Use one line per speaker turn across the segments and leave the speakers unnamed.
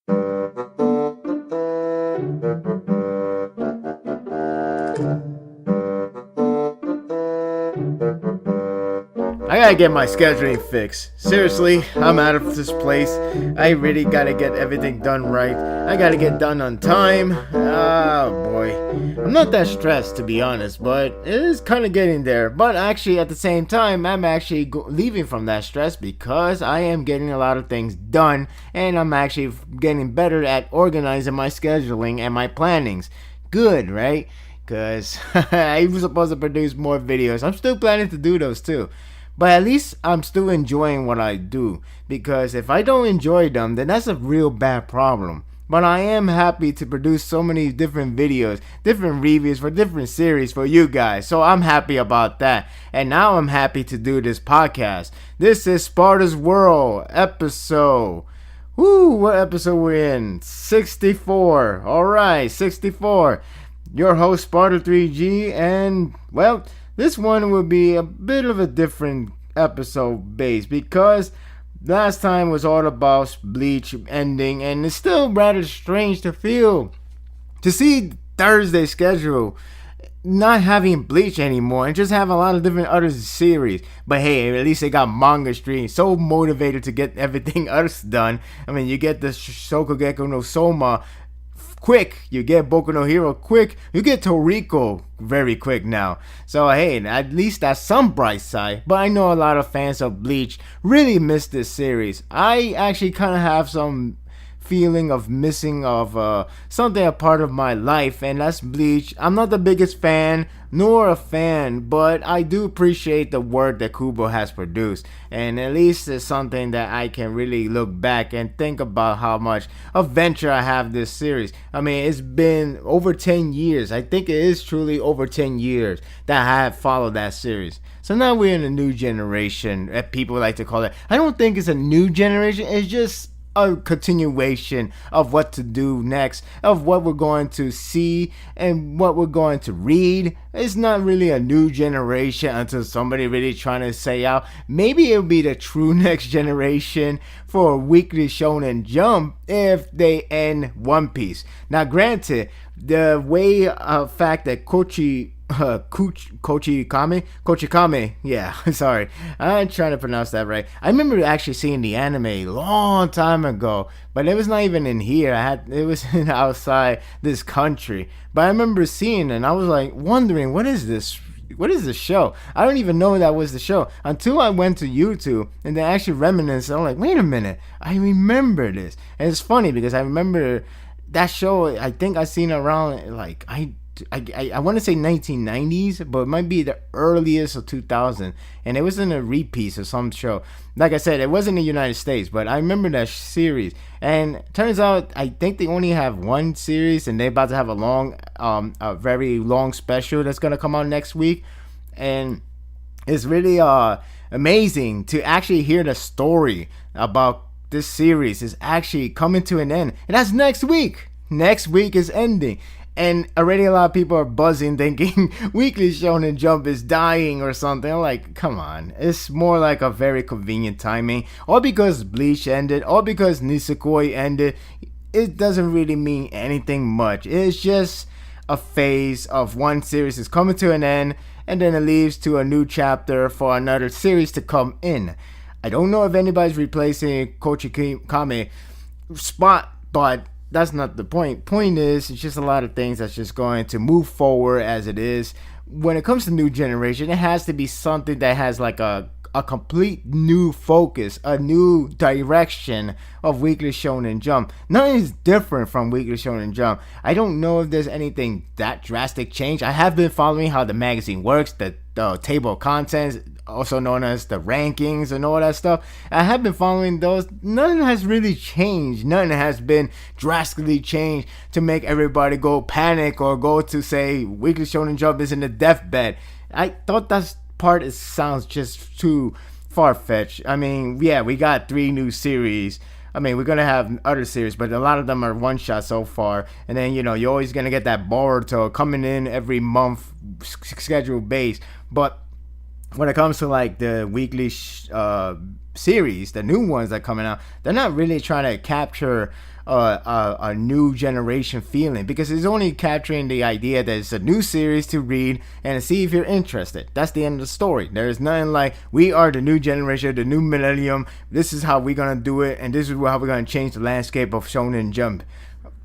I gotta get my scheduling fixed. Seriously, I'm out of this place. I really gotta get everything done right. I gotta get done on time. Oh boy. I'm not that stressed to be honest, but it is kind of getting there. But actually, at the same time, I'm actually leaving from that stress because I am getting a lot of things done and I'm actually getting better at organizing my scheduling and my plannings. Good, right? Because I was supposed to produce more videos. I'm still planning to do those too. But at least I'm still enjoying what I do. Because if I don't enjoy them, then that's a real bad problem. But I am happy to produce so many different videos, different reviews for different series for you guys. So I'm happy about that. And now I'm happy to do this podcast. This is Sparda's World episode. Woo, what episode we're in? 64. Alright, 64. Your host, Sparda3G, and, well, this one will be a bit of a different episode base because last time was all about Bleach ending, and it's still rather strange to see Thursday's schedule not having Bleach anymore and just have a lot of different other series. But hey, at least they got Manga Stream, so motivated to get everything else done. I mean, you get the Shokugeki no Soma quick, you get Boku no Hero quick, you get Toriko very quick now. So hey, at least that's some bright side. But I know a lot of fans of Bleach really miss this series. I actually kind of have some feeling of missing of something a part of my life, and that's Bleach. I'm not the biggest fan nor a fan, but I do appreciate the work that Kubo has produced, and at least it's something that I can really look back and think about how much adventure I have this series. I mean, it's been over 10 years. I think it is truly over 10 years that I have followed that series. So now we're in a new generation, that people like to call it. I don't think it's a new generation, it's just a continuation of what to do next, of what we're going to see and what we're going to read. It's not really a new generation until somebody really trying to say out. Maybe it'll be the true next generation for Weekly Shounen Jump if they end One Piece. Now, granted, the way fact that Kochikame, yeah, sorry, I'm trying to pronounce that right. I remember actually seeing the anime a long time ago, but it was not even in here. It was in outside this country, but I remember seeing it and I was like wondering, what is this show? I don't even know that was the show until I went to YouTube and then actually reminisced. I'm like, wait a minute, I remember this. And it's funny because I remember that show. I think I seen it around like I want to say 1990s, but it might be the earliest of 2000, and it was in a repeat of some show. Like I said, it wasn't in the United States, but I remember that series. And turns out, I think they only have one series, and they're about to have a very long special that's gonna come out next week, and it's really amazing to actually hear the story about this series is actually coming to an end, and that's next week. Next week is ending. And already a lot of people are buzzing thinking Weekly Shounen Jump is dying or something. I'm like, come on. It's more like a very convenient timing. All because Bleach ended, all because Nisekoi ended. It doesn't really mean anything much. It's just a phase of one series is coming to an end, and then it leads to a new chapter for another series to come in. I don't know if anybody's replacing Kochikame spot, but that's not the point. Point is, it's just a lot of things that's just going to move forward as it is. When it comes to new generation, it has to be something that has like a complete new focus, a new direction of Weekly Shounen Jump. Nothing is different from Weekly Shounen Jump. I don't know if there's anything that drastic change. I have been following how the magazine works, the table of contents, also known as the rankings and all that stuff. I have been following those. Nothing has really changed. Nothing has been drastically changed to make everybody go panic or go to say Weekly Shounen Jump is in the deathbed. I thought that part sounds just too far-fetched. I mean, yeah, we got 3 new series. I mean, we're going to have other series, but a lot of them are one-shot so far. And then, you're always going to get that Boruto coming in every month, schedule based. But when it comes to like the weekly series, the new ones that are coming out, they're not really trying to capture a new generation feeling, because it's only capturing the idea that it's a new series to read and to see if you're interested. That's the end of the story. There's nothing like, we are the new generation, the new millennium, this is how we're gonna do it, and this is how we're gonna change the landscape of Shonen Jump.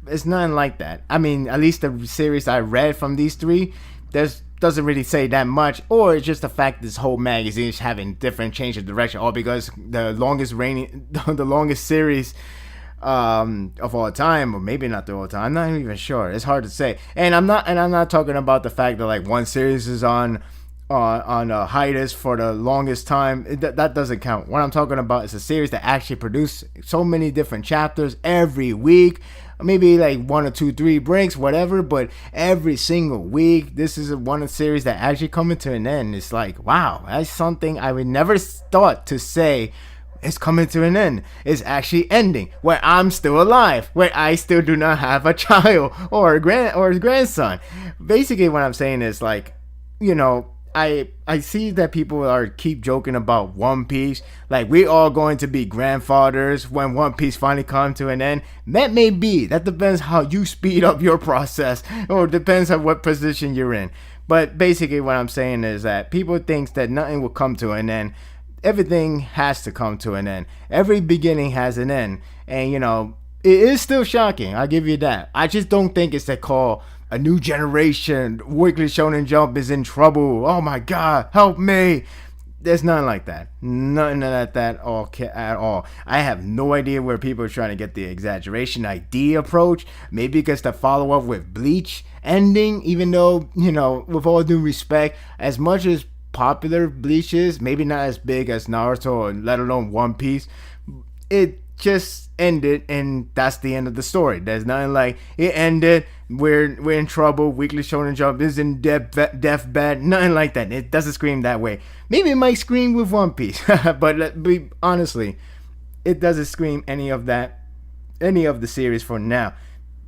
It's nothing like that. I mean, at least the series I read from these three, there's doesn't really say that much, or it's just the fact this whole magazine is having different change of direction, all because the longest series of all time, or maybe not the all time. I'm not even sure. It's hard to say. And I'm not talking about the fact that like one series is on hiatus for the longest time. That doesn't count. What I'm talking about is a series that actually produced so many different chapters every week. Maybe like 1 or 2, 3 breaks, whatever, but every single week, this is one series that actually coming to an end. It's like, wow, that's something I would never thought to say. It's coming to an end. It's actually ending, where I'm still alive, where I still do not have a child or a grandson. Basically, what I'm saying is like, you know, I see that people keep joking about One Piece, like we all going to be grandfathers when One Piece finally comes to an end. That may be. That depends how you speed up your process, or depends on what position you're in. But basically, what I'm saying is that people think that nothing will come to an end. Everything has to come to an end. Every beginning has an end, and you know it is still shocking. I'll give you that. I just don't think it's that call. A new generation, Weekly Shounen Jump is in trouble. Oh my God, help me! There's nothing like that. Nothing like that at all. I have no idea where people are trying to get the exaggeration idea approach. Maybe because the follow up with Bleach ending, even though, you know, with all due respect, as much as popular Bleach is, maybe not as big as Naruto or let alone One Piece, it just ended and that's the end of the story. There's nothing like it ended, we're in trouble, Weekly Shounen Jump is in deathbed, nothing like that. It doesn't scream that way. Maybe it might scream with One Piece, but honestly, it doesn't scream any of the series for now.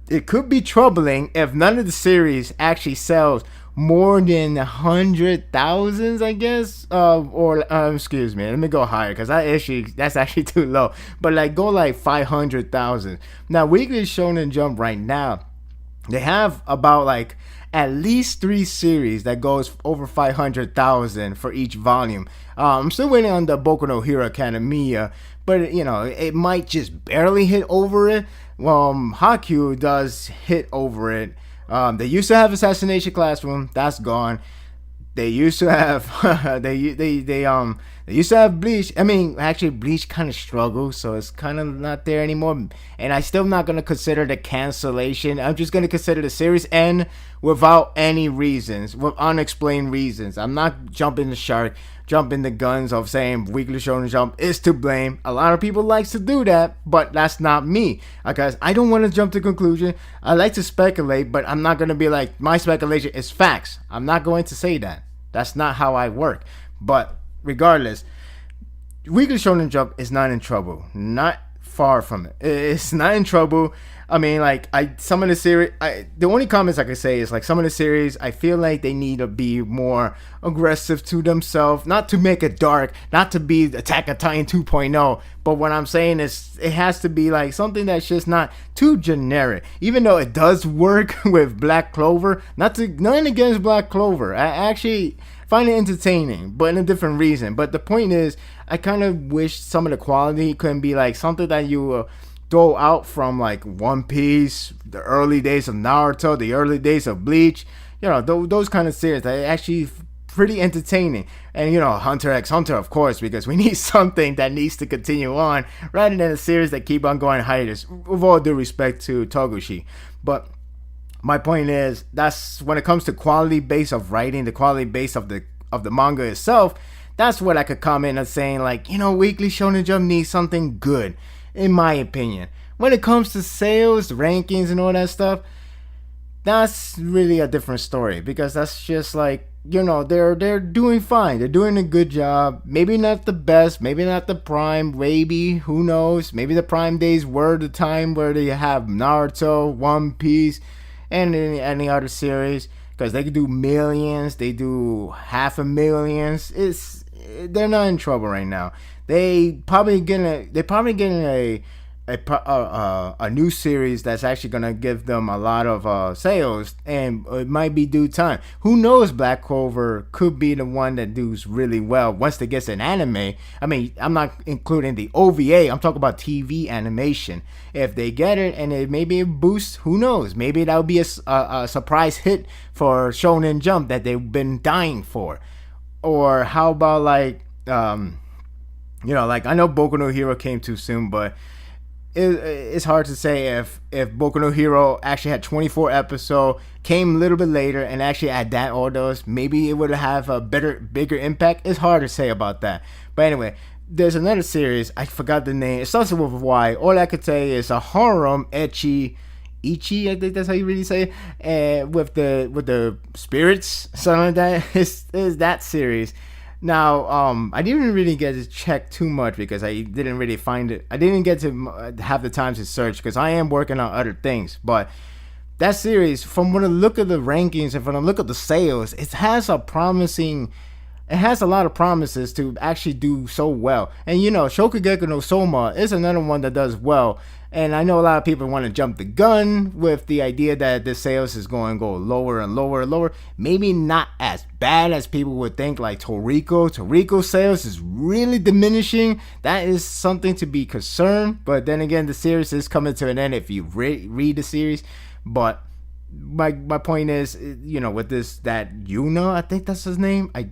It could be troubling if none of the series actually sells more than 100,000, I guess, or excuse me, let me go higher, because that's actually too low, but like go like 500,000. Now Weekly Shounen Jump right now, they have about like at least 3 series that goes over 500,000 for each volume. I'm still waiting on the Boku no Hero Academia, but you know, it might just barely hit over it. Haikyuu does hit over it. They used to have Assassination Classroom, that's gone. They used to have they used to have Bleach. I mean, actually Bleach kind of struggles, so it's kind of not there anymore. And I still not gonna consider the cancellation. I'm just gonna consider the series end without any reasons, with unexplained reasons. I'm not jumping the guns of saying Weekly Shounen Jump is to blame. A lot of people likes to do that, but that's not me, because I don't want to jump to conclusion. I like to speculate, but I'm not going to be like, my speculation is facts. I'm not going to say that. That's not how I work. But regardless, Weekly Shounen Jump is not in trouble. Not far from it. It's not in trouble. I mean, like, some of the series, the only comments I can say is, like, some of the series, I feel like they need to be more aggressive to themselves, not to make it dark, not to be Attack on Titan 2.0, but what I'm saying is, it has to be, like, something that's just not too generic, even though it does work with Black Clover. Nothing against Black Clover, I actually find it entertaining, but in a different reason. But the point is, I kind of wish some of the quality couldn't be, like, something that you throw out from like One Piece, the early days of Naruto, the early days of Bleach, you know, those kind of series that are actually pretty entertaining. And you know, Hunter x Hunter, of course, because we need something that needs to continue on rather than a series that keep on going hiatus, with all due respect to Toguchi. But my point is, that's when it comes to quality base of writing, the quality base of the manga itself, that's what I could comment on saying, like, you know, Weekly Shounen Jump needs something good, in my opinion. When it comes to sales, rankings, and all that stuff, that's really a different story, because that's just like, you know, they're doing fine. They're doing a good job. Maybe not the best, maybe not the prime, maybe, who knows? Maybe the prime days were the time where they have Naruto, One Piece, and any other series. because they could do millions, they do half a millions. They're not in trouble right now. They're probably getting a new series that's actually gonna give them a lot of sales, and it might be due time. Who knows? Black Clover could be the one that does really well once it gets an anime. I mean, I'm not including the OVA. I'm talking about TV animation. If they get it and it maybe a boost, who knows? Maybe that would be a surprise hit for Shonen Jump that they've been dying for. Or how about like like I know Boku no Hero came too soon, but it's hard to say if Boku no Hero actually had 24 episodes, came a little bit later, and actually had all those, maybe it would have a bigger impact. It's hard to say about that. But anyway, there's another series. I forgot the name. It starts with a Y. All I could say is a harem ecchi. Ichi, I think that's how you really say it. With the spirits, something like that. Is that series. Now, I didn't really get to check too much because I didn't really find it. I didn't get to have the time to search because I am working on other things. But that series, from when I look at the rankings and from the look at the sales, it has a lot of promises to actually do so well. And Shokugeki no Soma is another one that does well. And I know a lot of people want to jump the gun with the idea that the sales is going to go lower and lower and lower. Maybe not as bad as people would think, like Toriko. Toriko's sales is really diminishing. That is something to be concerned. But then again, the series is coming to an end if you read the series. But my point is, with that Yuna, I think that's his name. I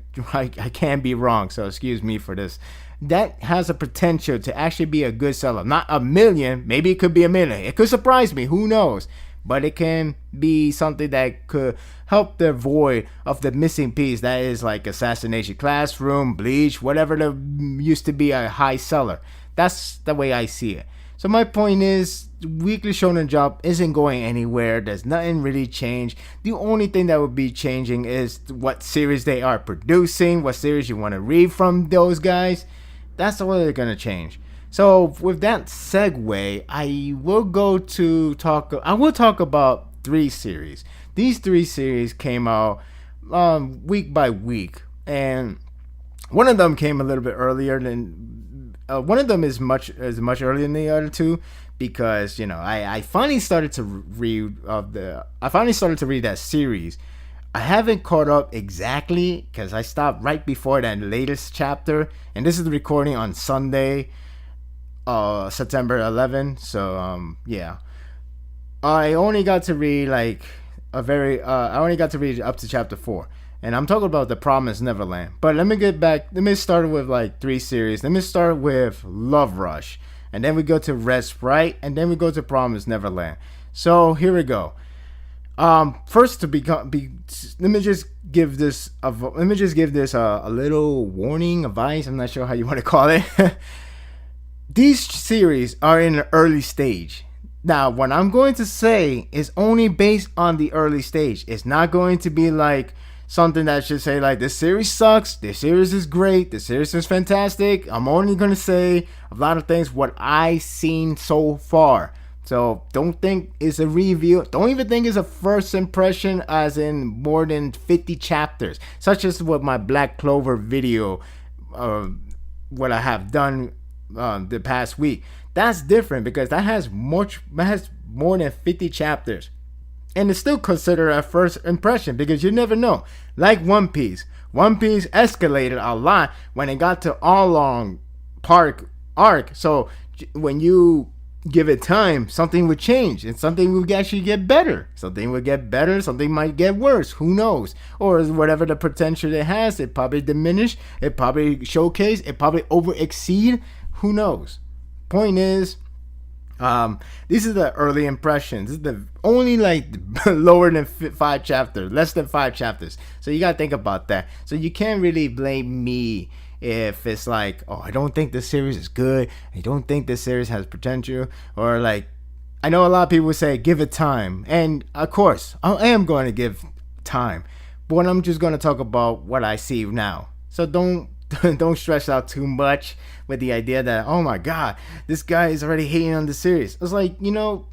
can't be wrong, so excuse me for this. That has a potential to actually be a good seller. Not a million, maybe it could be a million. It could surprise me, who knows? But it can be something that could help the void of the missing piece. That is like Assassination Classroom, Bleach, whatever used to be a high seller. That's the way I see it. So my point is, Weekly Shounen Jump isn't going anywhere. There's nothing really changed. The only thing that would be changing is what series they are producing, what series you want to read from those guys. That's the way they're going to change. So with that segue, I will talk about 3 series. These 3 series came out week by week, and one of them came a little bit earlier than one of them is much earlier than the other 2, because I finally started to read that series. I haven't caught up exactly because I stopped right before that latest chapter, and this is the recording on Sunday, September 11. So yeah, I only got to read up to chapter 4, and I'm talking about the Promised Neverland. But let me start with 3 series. Let me start with Love Rush, and then we go to Red Sprite, and then we go to Promised Neverland. So here we go. First, let me just give this a little warning, advice. I'm not sure how you want to call it. These series are in an early stage. Now, what I'm going to say is only based on the early stage. It's not going to be like something that should say like, this series sucks, this series is great, this series is fantastic. I'm only going to say a lot of things what I've seen so far. So don't think it's a review. Don't even think it's a first impression, as in more than 50 chapters, such as what my Black Clover video, what I have done the past week. That's different because that has more than 50 chapters, and it's still considered a first impression because you never know. Like One Piece escalated a lot when it got to All-Long Park arc. So when you give it time, something would change and something would actually get better. Something would get better, something might get worse, who knows? Or whatever the potential it has, it probably diminish, it probably showcase, it probably over exceed, who knows? Point is, these are the early impressions. This is the only lower than 5 chapters, less than 5 chapters. So you gotta think about that. So you can't really blame me if it's like, oh, I don't think this series is good, I don't think this series has potential, or I know a lot of people say give it time, and of course I am going to give time, but I'm just going to talk about what I see now. So don't don't stress out too much with the idea that, oh my god, this guy is already hating on the series. It's like,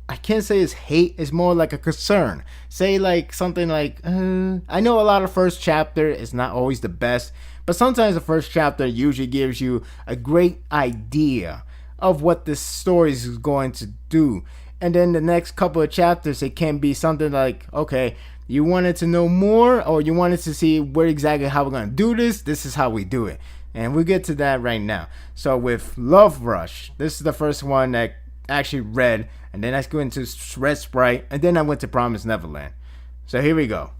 I can't say it's hate, it's more like a concern. Say like something like, I know a lot of first chapter is not always the best, but sometimes the first chapter usually gives you a great idea of what this story is going to do. And then the next couple of chapters, it can be something like, okay, you wanted to know more, or you wanted to see where exactly how we're going to do this. This is how we do it. And we'll get to that right now. So with Love Rush, this is the first one that I actually read. And then I went to Red Sprite. And then I went to Promised Neverland. So here we go.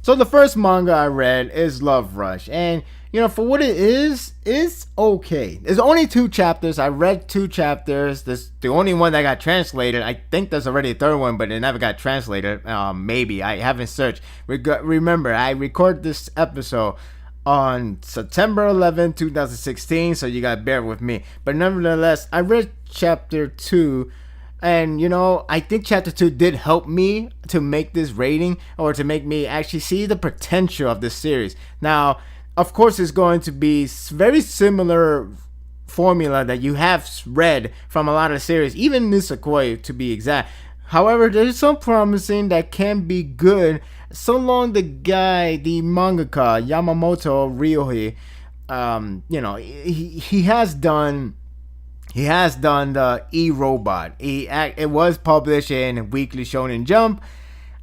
So the first manga I read is Love Rush. And, for what it is, it's okay. There's only 2 chapters. I read 2 chapters. This the only one that got translated. I think there's already a third one, but it never got translated. Maybe. I haven't searched. Remember, I record this episode on September 11, 2016, so you gotta bear with me. But nevertheless, I read chapter 2. And, I think chapter 2 did help me to make this rating, or to make me actually see the potential of this series. Now, of course, it's going to be very similar formula that you have read from a lot of series, even Nisekoi to be exact. However, there's some promising that can be good, so long the mangaka, Yamamoto Ryohei, he has done the E-Robot. It was published in Weekly Shounen Jump.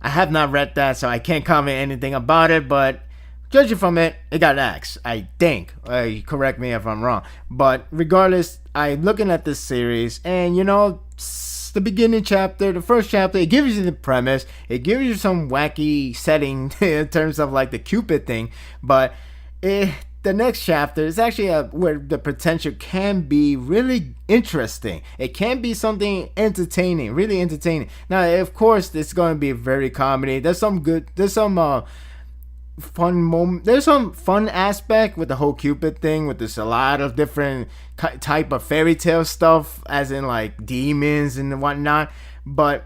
I have not read that, so I can't comment anything about it, but judging from it, it got axed, I think. Correct me if I'm wrong. But regardless, I'm looking at this series, and the beginning chapter, the first chapter, it gives you the premise. It gives you some wacky setting in terms of like the Cupid thing, but the next chapter is actually where the potential can be really interesting. It can be something entertaining, really entertaining. Now, of course, it's going to be very comedy. There's some fun moment. There's some fun aspect with the whole Cupid thing, with this a lot of different type of fairy tale stuff, as in like demons and whatnot. But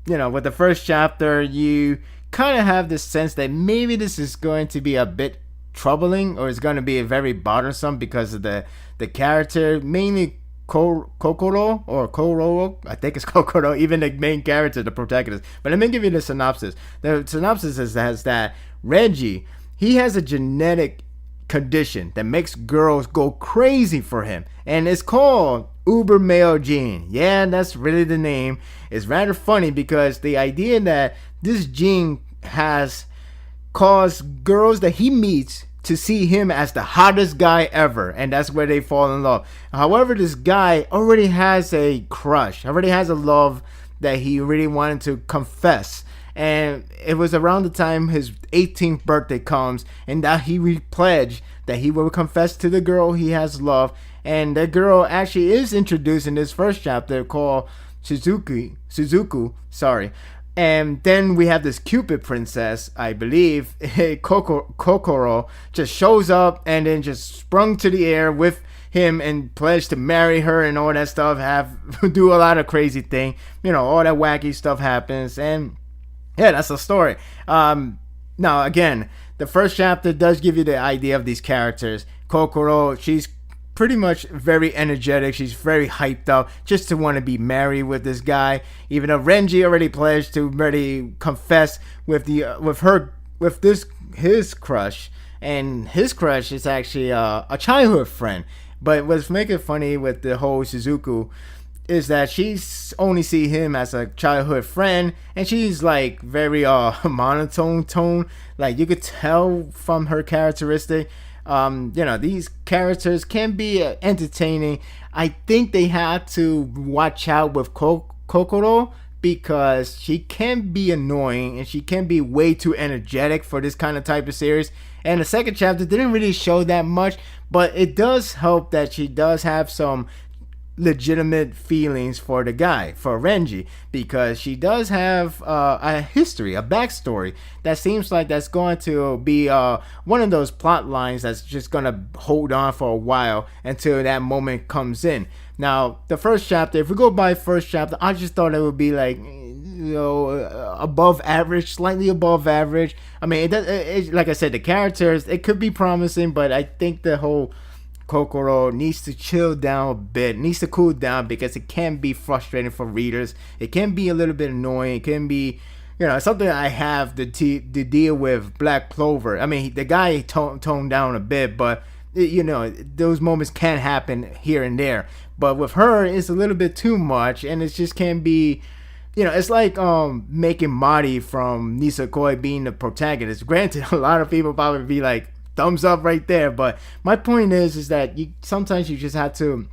with the first chapter, you kind of have this sense that maybe this is going to be a bit troubling, or it's going to be very bothersome because of the character, mainly Kokoro or Koro. I think it's Kokoro, even the main character, the protagonist. But let me give you the synopsis. The synopsis is that Reggie, he has a genetic condition that makes girls go crazy for him, and it's called Uber Male Gene. Yeah, that's really the name. It's rather funny because the idea that this gene has caused girls that he meets to see him as the hottest guy ever, and that's where they fall in love. However, this guy already has a crush, already has a love that he really wanted to confess. And it was around the time his 18th birthday comes, and that he pledged that he will confess to the girl he has loved. And that girl actually is introduced in this first chapter, called Suzuku. And then we have this Cupid princess, I believe, Kokoro, just shows up and then just sprung to the air with him and pledged to marry her and all that stuff. Do a lot of crazy thing, all that wacky stuff happens, and yeah, that's the story. Now again, the first chapter does give you the idea of these characters. Kokoro, she's pretty much very energetic. She's very hyped up just to want to be married with this guy, even though Renji already pledged to already confess with his crush. And his crush is actually a childhood friend. But what's making it funny with the whole Suzuku is that she's only see him as a childhood friend, and she's like very monotone tone. Like you could tell from her characteristic. These characters can be entertaining. I think they have to watch out with Kokoro, because she can be annoying and she can be way too energetic for this kind of type of series. And the second chapter didn't really show that much, but it does help that she does have some legitimate feelings for the guy, for Renji, because she does have a history, a backstory that seems like that's going to be one of those plot lines that's just gonna hold on for a while until that moment comes in. Now, the first chapter, if we go by first chapter, I just thought it would be like above average, slightly above average. I mean, like I said, the characters, it could be promising, but I think the whole Kokoro needs to chill down a bit, needs to cool down, because it can be frustrating for readers. It can be a little bit annoying. It can be, something I have to deal with Black Clover. I mean, the guy toned down a bit, but those moments can happen here and there. But with her, it's a little bit too much, and it just can be, it's like making Mari from Nisekoi being the protagonist. Granted, a lot of people probably be like, thumbs up right there, but my point is that sometimes you just have to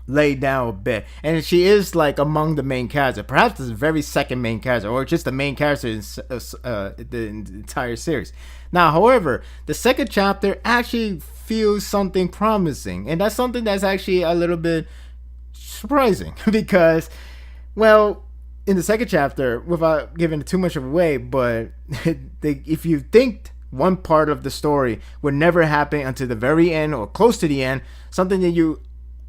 lay down a bit, and she is like among the main characters, perhaps the very second main character, or just the main character in the entire series. Now, however, the second chapter actually feels something promising, and that's something that's actually a little bit surprising because, well, in the second chapter, without giving too much away, but if you think one part of the story would never happen until the very end or close to the end, something that you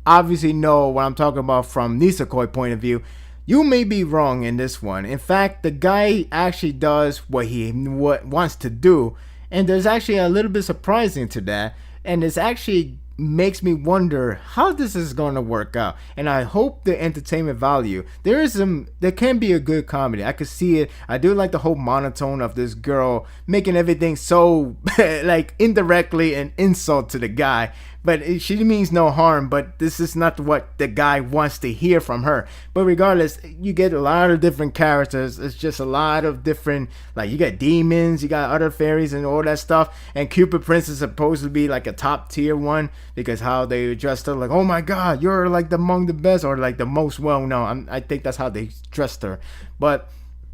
obviously know what I'm talking about from Nisekoi point of view, you may be wrong in this one. In fact, the guy actually does what he wants to do, and there's actually a little bit surprising to that, and it's actually makes me wonder how this is going to work out. And I hope the entertainment value, there can be a good comedy. I could see it. I do like the whole monotone of this girl making everything so like indirectly an insult to the guy, but she means no harm, but this is not what the guy wants to hear from her. But regardless, you get a lot of different characters. It's just a lot of different, like, you got demons, you got other fairies and all that stuff, and Cupid Prince is supposed to be like a top tier one, because how they dressed her, like, oh my god, you're like among the best, or like the most well known. I think that's how they dressed her. But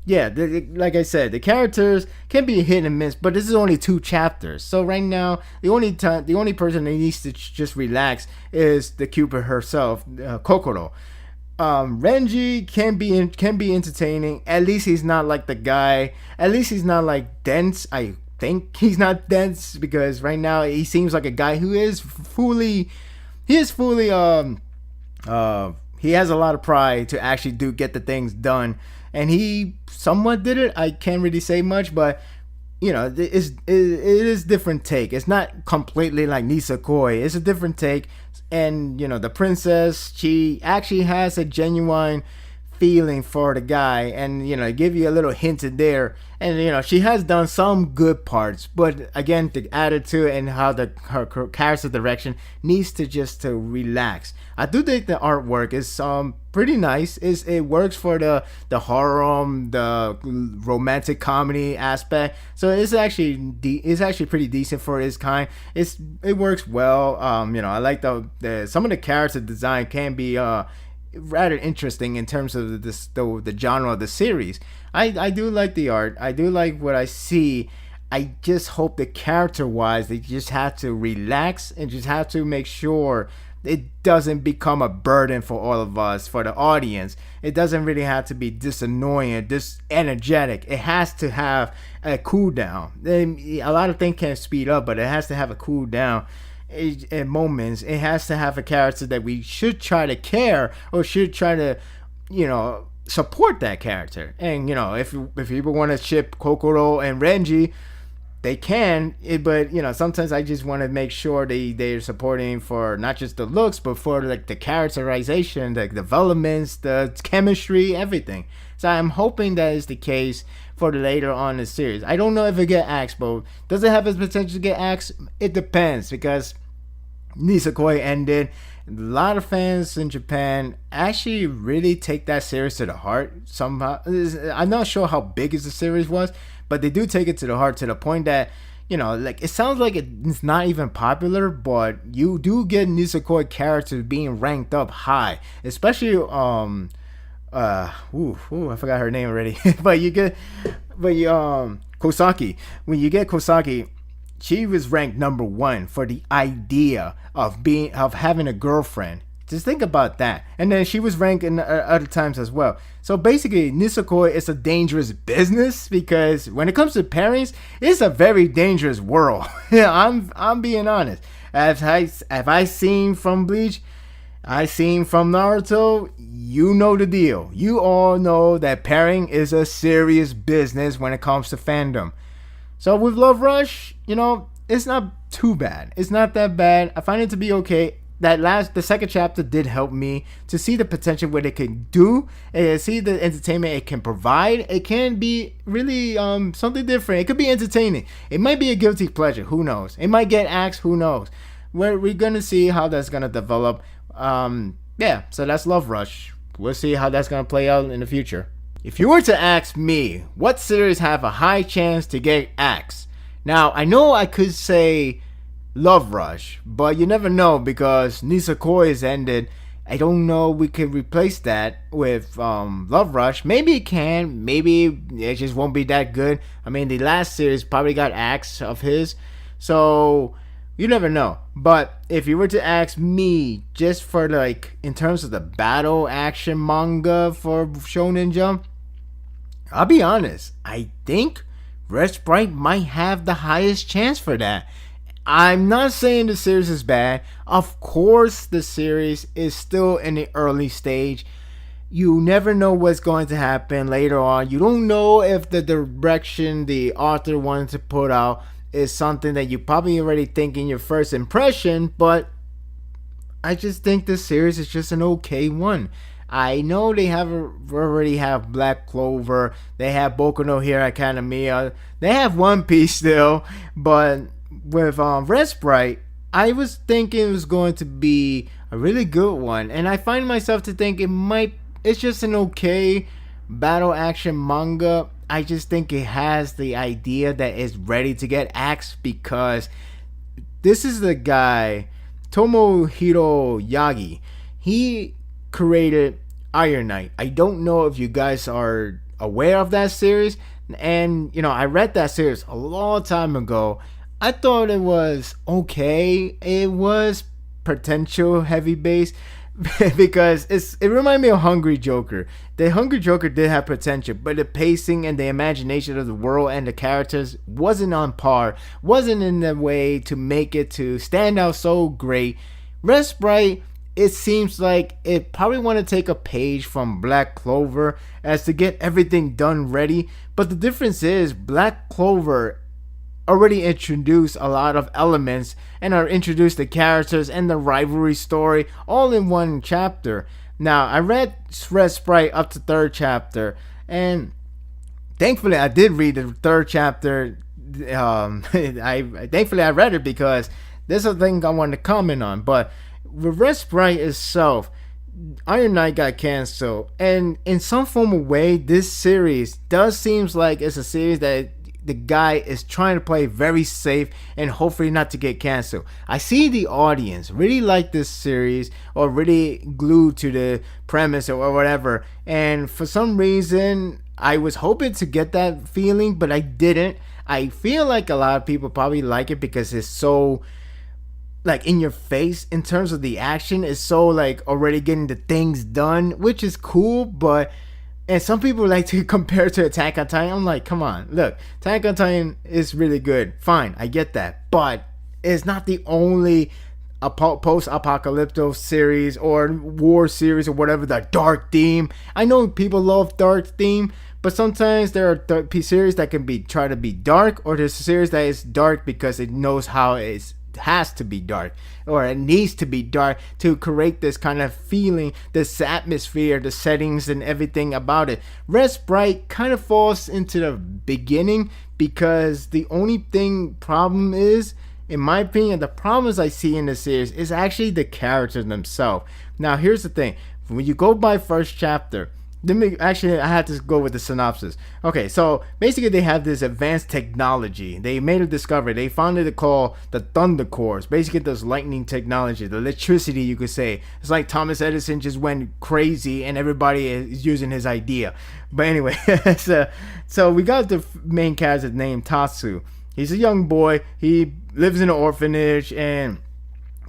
yeah, like I said, the characters can be hit and miss, but this is only 2 chapters. So right now, the only person that needs to just relax is the Cupid herself, Kokoro. Renji can be entertaining. At least he's not like the guy. At least he's not like dense. I think he's not dense, because right now he seems like a guy who is fully. He has a lot of pride to actually get the things done. And he somewhat did it. I can't really say much, but it is different take. It's not completely like Nisekoi. It's a different take. And the princess, she actually has a genuine feeling for the guy, and give you a little hint in there. And she has done some good parts, but again, the attitude and how her character direction needs to relax. I do think the artwork is pretty nice. It works for the horror, the romantic comedy aspect. So it's actually pretty decent for its kind. It works well. I like the some of the character design can be rather interesting in terms of the genre of the series. I do like the art. I do like what I see. I just hope that character-wise, they just have to relax and just have to make sure it doesn't become a burden for all of us, for the audience. It doesn't really have to be this annoying, this energetic. It has to have a cool down. A lot of things can speed up, but it has to have a cool down. At moments, it has to have a character that we should try to care, or should try to support that character. And if people want to ship Kokoro and Renji, they can, but sometimes I just want to make sure they're supporting for not just the looks, but for like the characterization, the developments, the chemistry, everything. So I'm hoping that is the case for the later on in the series. I don't know if it get axed, but does it have its potential to get axed? It depends, because Nisekoi ended. A lot of fans in Japan actually really take that series to the heart somehow. I'm not sure how big the series was, but they do take it to the heart, to the point that like, it sounds like it's not even popular, but you do get Nisekoi characters being ranked up high, especially I forgot her name already. but Kosaki. When you get Kosaki, she was ranked number 1 for the idea of having a girlfriend. Just think about that. And then she was ranked in other times as well. So basically, Nisekoi is a dangerous business, because when it comes to pairings, it's a very dangerous world. I'm being honest. Have I seen from Bleach? I seen from Naruto, you know the deal. You all know that pairing is a serious business when it comes to fandom. So with Love Rush, it's not too bad. It's not that bad. I find it to be okay. The second chapter did help me to see the potential what it can do and see the entertainment it can provide. It can be really something different. It could be entertaining. It might be a guilty pleasure. Who knows? It might get axed. Who knows? We're gonna see how that's gonna develop. Yeah. So that's Love Rush. We'll see how that's gonna play out in the future. If you were to ask me, what series have a high chance to get axed? Now I know I could say Love Rush, but you never know because Nisekoi is ended. I don't know we could replace that with Love Rush. Maybe it can, maybe it just won't be that good. I mean, the last series probably got axed of his, so you never know. But if you were to ask me, just for like in terms of the battle action manga for Shonen Jump, I'll be honest. I think Red Sprite might have the highest chance for that. I'm not saying the series is bad. Of course, the series is still in the early stage. You never know what's going to happen later on. You don't know if the direction the author wanted to put out is something that you probably already think in your first impression, but I just think this series is just an okay one. I know they already have Black Clover, they have Boku no Hero Academia, they have One Piece still, but with Red Sprite, I was thinking it was going to be a really good one, and I find myself to think it's just an okay battle action manga. I just think it has the idea that it's ready to get axed because this is the guy, Tomohiro Yagi. He created Iron Knight. I don't know if you guys are aware of that series, and I read that series a long time ago. I thought it was okay. It was potential heavy base because it reminded me of Hungry Joker. The Hungry Joker did have potential, but the pacing and the imagination of the world and the characters wasn't on par, wasn't in the way to make it to stand out so great. Red Sprite, it seems like it probably want to take a page from Black Clover as to get everything done ready, but the difference is Black Clover already introduced a lot of elements and are introduced the characters and the rivalry story all in one chapter. Now I read Red Sprite up to third chapter, and thankfully I did read the third chapter. Thankfully I read it because there's a thing I want to comment on. But with Red Sprite itself, Iron Knight got canceled, and in some form of way this series does seems like it's a series that the guy is trying to play very safe and hopefully not to get canceled. I see the audience really like this series or really glued to the premise or whatever, and for some reason I was hoping to get that feeling, but I didn't. I feel like a lot of people probably like it because it's so like in your face in terms of the action. It's so like already getting the things done, which is cool, but and some people like to compare it to Attack on Titan. I'm like, come on, look, Attack on Titan is really good. Fine, I get that. But it's not the only post-apocalyptic series or war series or whatever, the dark theme. I know people love dark theme, but sometimes there are series that can try to be dark, or there's a series that is dark because it knows how it has to be dark, or it needs to be dark to create this kind of feeling, this atmosphere, the settings and everything about it. Red Sprite kind of falls into the beginning because the only problem is, in my opinion, the problems I see in the series is actually the characters themselves. Now here's the thing, when you go by first chapter, I had to go with the synopsis. Okay, so basically they have this advanced technology. They made a discovery. They found it called the Thunder Cores. Basically, this lightning technology, the electricity, you could say. It's like Thomas Edison just went crazy and everybody is using his idea. But anyway, so we got the main character named Tatsu. He's a young boy. He lives in an orphanage, and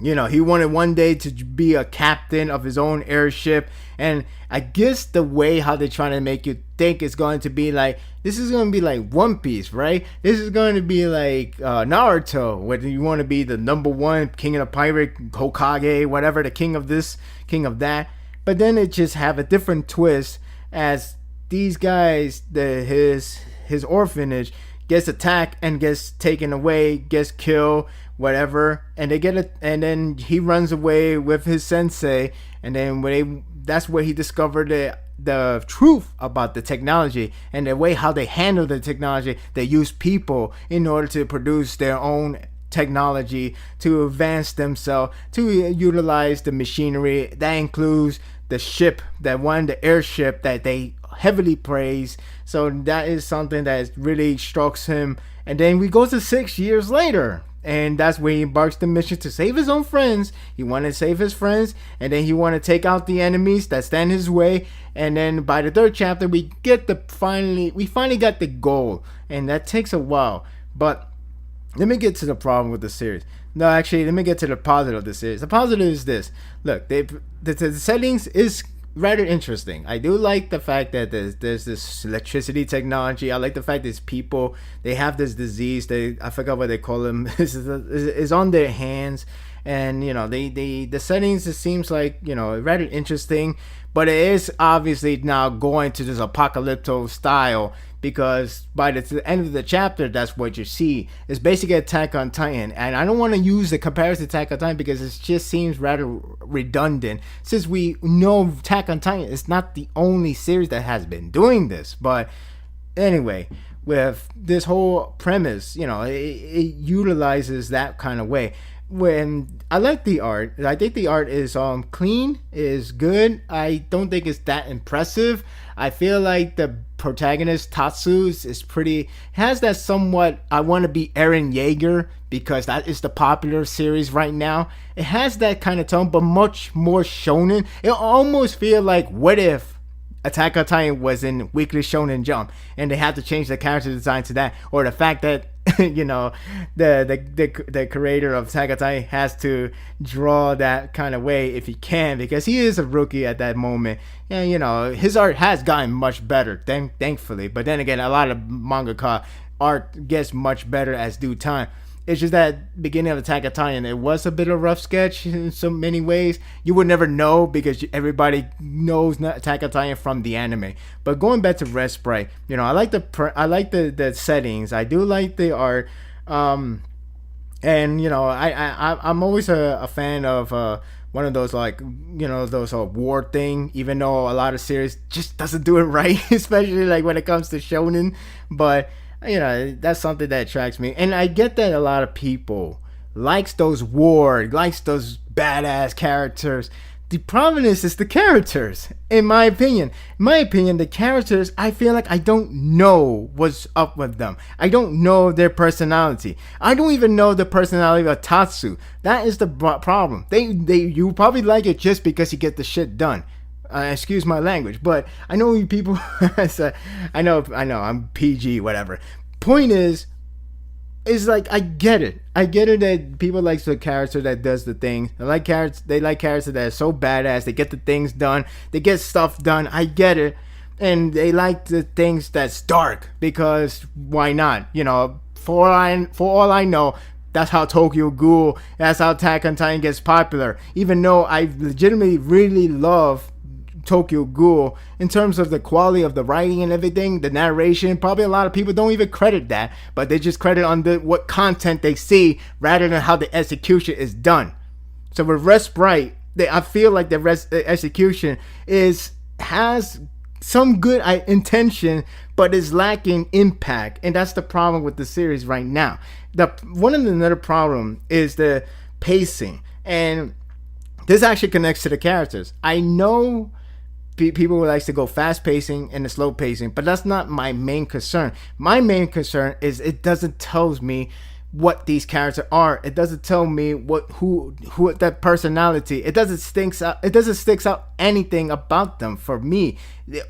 He wanted one day to be a captain of his own airship. And I guess the way how they're trying to make you think it's going to be like, this is going to be like One Piece, right? This is going to be like Naruto, where you want to be the number one king of the pirate, Hokage, whatever, the king of this, king of that. But then it just have a different twist as these guys, his orphanage gets attacked and gets taken away, gets killed, whatever, and they get it, and then he runs away with his sensei, and then that's where he discovered the truth about the technology and the way how they handle the technology. They use people in order to produce their own technology to advance themselves, to utilize the machinery that includes the ship, the airship that they heavily praise. So that is something that really strikes him. And then we go to 6 years later, and that's where he embarks the mission to save his own friends. He wanted to save his friends, and then he wanted to take out the enemies that stand his way. And then by the third chapter, we finally got the goal, and that takes a while. But let me get to the problem with the series. No, actually, let me get to the positive of the series. The positive is this. Look, the settings is rather interesting. I do like the fact that there's this electricity technology. I like the fact there's people, they have this disease. I forgot what they call them. is on their hands, and the settings, it seems like rather interesting. But it is obviously now going to this apocalyptic style, because by the end of the chapter, that's what you see. It's basically Attack on Titan. And I don't want to use the comparison to Attack on Titan because it just seems rather redundant. Since we know Attack on Titan is not the only series that has been doing this. But anyway, with this whole premise, it utilizes that kind of way. When I like the art, I think the art is clean, is good. I don't think it's that impressive. I feel like the protagonist Tatsu is pretty, has that somewhat, I want to be Eren Yeager, because that is the popular series right now. It has that kind of tone, but much more shonen. It almost feel like, what if Attack on Titan was in Weekly Shounen Jump and they had to change the character design to that, or the fact that the creator of Attack on Titan has to draw that kind of way if he can, because he is a rookie at that moment. And his art has gotten much better, thankfully. But then again, a lot of mangaka art gets much better as due time. It's just that beginning of Attack on Titan, it was a bit of a rough sketch in so many ways. You would never know because everybody knows Attack on Titan from the anime. But going back to Red Sprite, I like the settings. I do like the art. And I'm always a fan of one of those, like, those war thing, even though a lot of series just doesn't do it right, especially like when it comes to shonen. But that's something that attracts me. And I get that a lot of people likes those badass characters. The problem is the characters, in my opinion. The characters, I feel like I don't know what's up with them. I don't know their personality. I don't even know the personality of Tatsu. That is the problem. You probably like it just because you get the shit done. Excuse my language, but I know you people. I know, I'm PG, whatever. Point is like, I get it that people like the character that does the things. They like characters that are so badass. They get the things done. They get stuff done. I get it, and they like the things that's dark, because why not? For all I know, that's how Tokyo Ghoul, that's how Attack on Titan gets popular. Even though I legitimately really love Tokyo Ghoul in terms of the quality of the writing and everything, the narration, probably a lot of people don't even credit that, but they just credit on what content they see rather than how the execution is done. So with Red Sprite, I feel like the execution has some good intention, but is lacking impact, and that's the problem with the series right now. Another problem is the pacing, and this actually connects to the characters. I know people would like to go fast pacing and the slow pacing, but that's not my main concern. My main concern is it doesn't tell me what these characters are. It doesn't tell me who that personality. It doesn't stick out anything about them for me.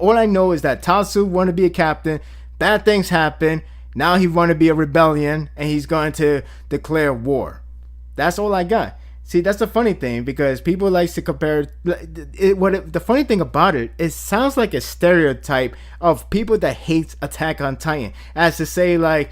All I know is that Tatsu want to be a captain. Bad things happen. Now he want to be a rebellion, and he's going to declare war. That's all I got. See, that's the funny thing because people like to compare it. The funny thing about it, it sounds like a stereotype of people that hate Attack on Titan, as to say like,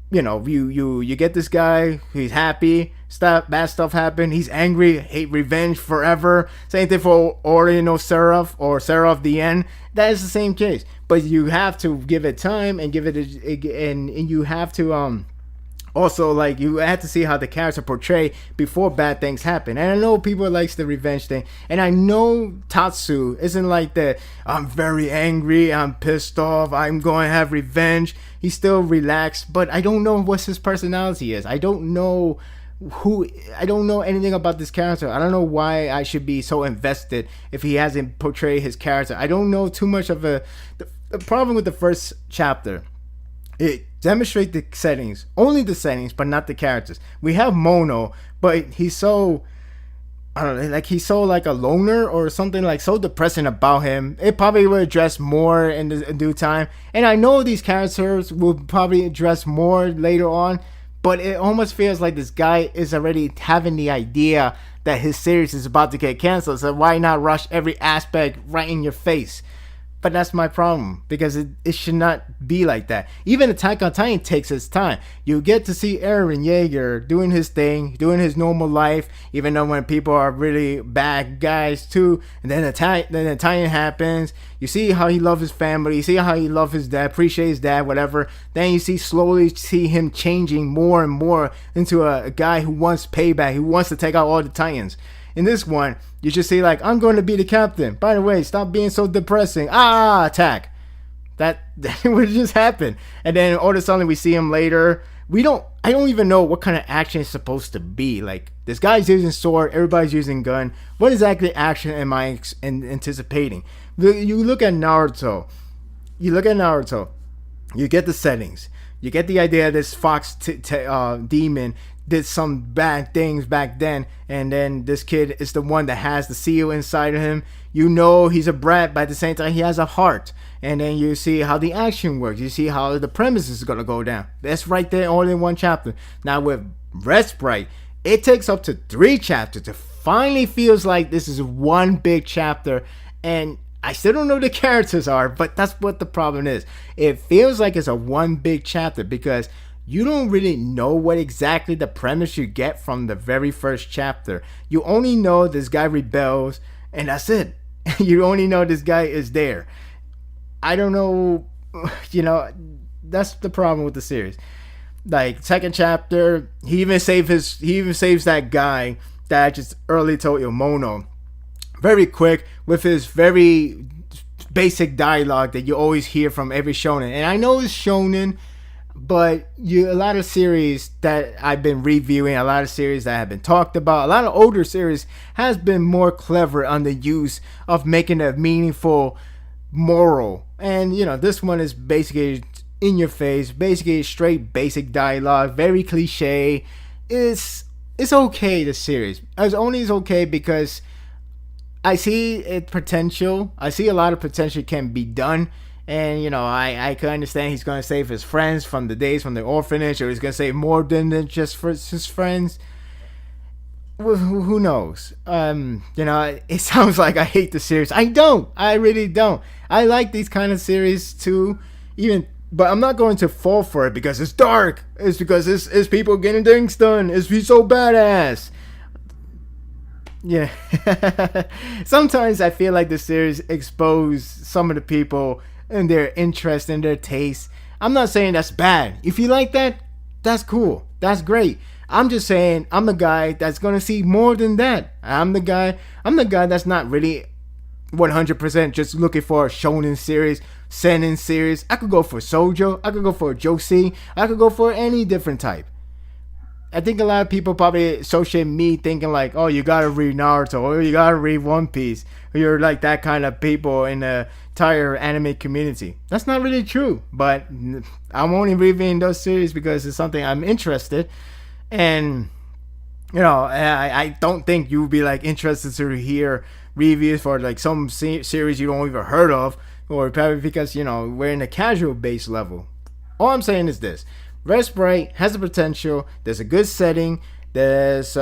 you get this guy, he's happy, bad stuff happen, he's angry, hate revenge forever. Same thing for Orino Seraph or Seraph the End. That is the same case, but you have to give it time and give it and you have to also, like, you have to see how the character portray before bad things happen. And I know people likes the revenge thing. And I know Tatsu isn't like the, I'm very angry, I'm pissed off, I'm going to have revenge. He's still relaxed. But I don't know what his personality is. I don't know anything about this character. I don't know why I should be so invested if he hasn't portrayed his character. I don't know too much of the problem with the first chapter. It demonstrates the settings, only the settings, but not the characters. We have Mono, but he's so, I don't know, like he's so like a loner or something, like so depressing about him. It probably will address more in due time. And I know these characters will probably address more later on, but it almost feels like this guy is already having the idea that his series is about to get canceled. So why not rush every aspect right in your face? But that's my problem, because it should not be like that. Even Attack on Titan takes its time. You get to see Eren Yeager doing his thing, doing his normal life, even though when people are really bad guys too. And then the Titan happens. You see how he loves his family. You see how he loves his dad, appreciates his dad, whatever. Then you slowly see him changing more and more into a guy who wants payback, who wants to take out all the Titans. In this one, you just see like, I'm going to be the captain. By the way, stop being so depressing. Attack. That would just happen. And then all of a sudden we see him later. I don't even know what kind of action it's supposed to be. Like, this guy's using sword, everybody's using gun. What exactly action am I anticipating? You look at Naruto. You get the settings. You get the idea of this fox demon did some bad things back then, and then this kid is the one that has the seal inside of him. You know he's a brat, but at the same time he has a heart. And then you see how the action works. You see how the premise is going to go down. That's right there, all in one chapter. Now with Red Sprite, it takes up to 3 chapters. It finally feels like this is one big chapter, and I still don't know who the characters are, but that's what the problem is. It feels like it's a one big chapter because you don't really know what exactly the premise you get from the very first chapter. You only know this guy rebels, and that's it. You only know this guy is there. I don't know, that's the problem with the series. Like, second chapter, he even saves that guy that I just earlier told you, Mono. Very quick, with his very basic dialogue that you always hear from every shonen. And I know it's shonen, but a lot of series that I've been reviewing, a lot of series that have been talked about, a lot of older series has been more clever on the use of making a meaningful moral. And this one is basically in your face, basically straight basic dialogue, very cliche. It's okay, the series. It's okay because I see potential. I see a lot of potential can be done. And, I can understand he's going to save his friends from the days from the orphanage, or he's going to save more than just for his friends. Who knows? It sounds like I hate the series. I don't. I really don't. I like these kind of series too, but I'm not going to fall for it because it's dark. It's because it's people getting things done. He's so badass. Yeah. Sometimes I feel like the series expose some of the people and their interest and their taste. I'm not saying that's bad. If you like that, that's cool. That's great. I'm just saying I'm the guy that's gonna see more than that. I'm the guy that's not really 100% just looking for a shonen series, seinen series. I could go for Shoujo, I could go for Josei, I could go for any different type. I think a lot of people probably associate me thinking like, oh, you gotta read Naruto, or you gotta read One Piece, or you're like that kind of people in the entire anime community. That's not really true, but I'm only reviewing those series because it's something I'm interested. And I don't think you would be like interested to hear reviews for like some series you don't even heard of, or probably because we're in a casual base level. All I'm saying is this: Red Sprite has the potential. There's a good setting. There's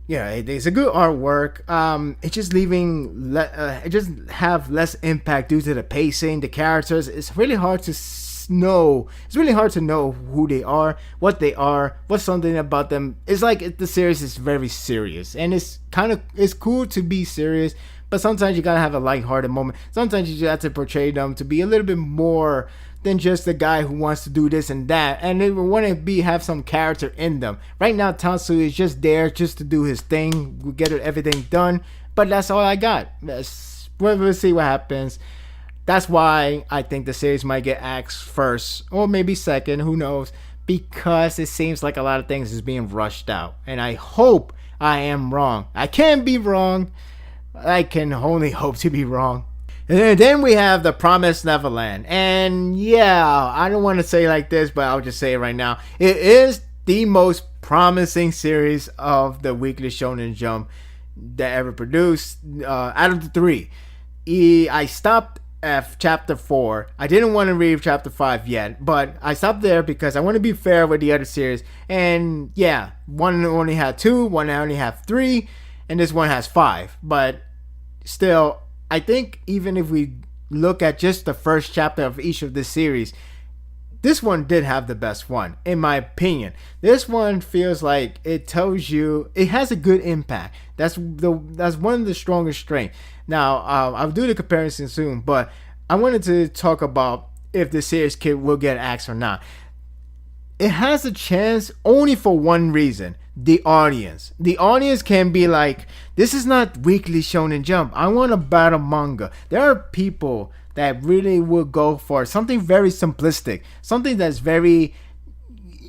Yeah, it's a good artwork. It's just it just have less impact due to the pacing, the characters. It's really hard to know. It's really hard to know who they are, what they are, what's something about them. It's like the series is very serious, and it's cool to be serious, but sometimes you gotta have a lighthearted moment. Sometimes you just have to portray them to be a little bit more than just the guy who wants to do this and that, and they want to be have some character in them. Right now, Tansu is just there just to do his thing, we get everything done, but that's all I got. We'll see what happens. That's why I think the series might get axed first, or maybe second, who knows, because it seems like a lot of things is being rushed out, and I hope I am wrong. I can't be wrong. I can only hope to be wrong. And then we have the Promised Neverland. And yeah, I don't want to say it like this, but I'll just say it right now. It is the most promising series of the Weekly Shounen Jump that ever produced out of the three. I stopped at chapter 4. I didn't want to read chapter 5 yet, but I stopped there because I want to be fair with the other series. And yeah, one only had 2, one only had 3, and this one has 5. But still, I think even if we look at just the first chapter of each of the series, this one did have the best one, in my opinion. This one feels like it tells you, it has a good impact. That's one of the strongest strengths. Now, I'll do the comparison soon, but I wanted to talk about if the series will get axed or not. It has a chance only for one reason. The audience. The audience can be like, this is not Weekly Shounen Jump. I want a battle manga. There are people that really will go for something very simplistic, something that's very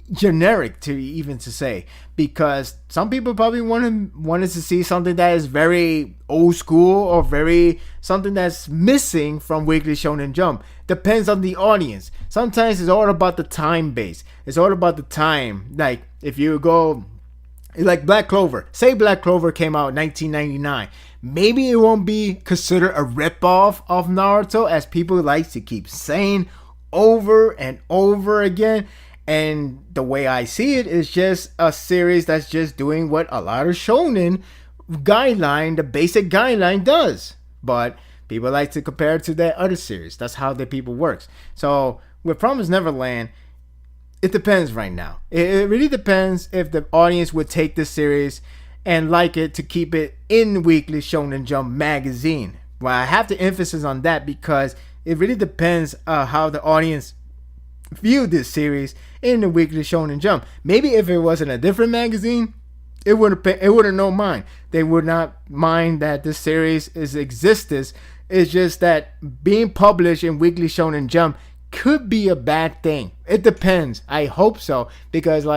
generic to say, because some people probably wanted to see something that is very old school or very something that's missing from Weekly Shounen Jump. Depends on the audience. Sometimes it's all about the time base. It's all about the time. Like if you go like Black Clover. Say Black Clover came out in 1999. Maybe it won't be considered a ripoff of Naruto, as people like to keep saying over and over again. And the way I see it is just a series that's just doing what a lot of shonen guideline, the basic guideline does. But people like to compare it to that other series. That's how the people works. So with Promised Neverland, it depends right now. It really depends if the audience would take this series and like it to keep it in Weekly Shounen Jump magazine. Well, I have to emphasis on that because it really depends how the audience view this series in the Weekly Shounen Jump. Maybe if it was in a different magazine, it wouldn't no mind. They would not mind that this series is existence. It's just that being published in Weekly Shounen Jump could be a bad thing. It depends. I hope so, because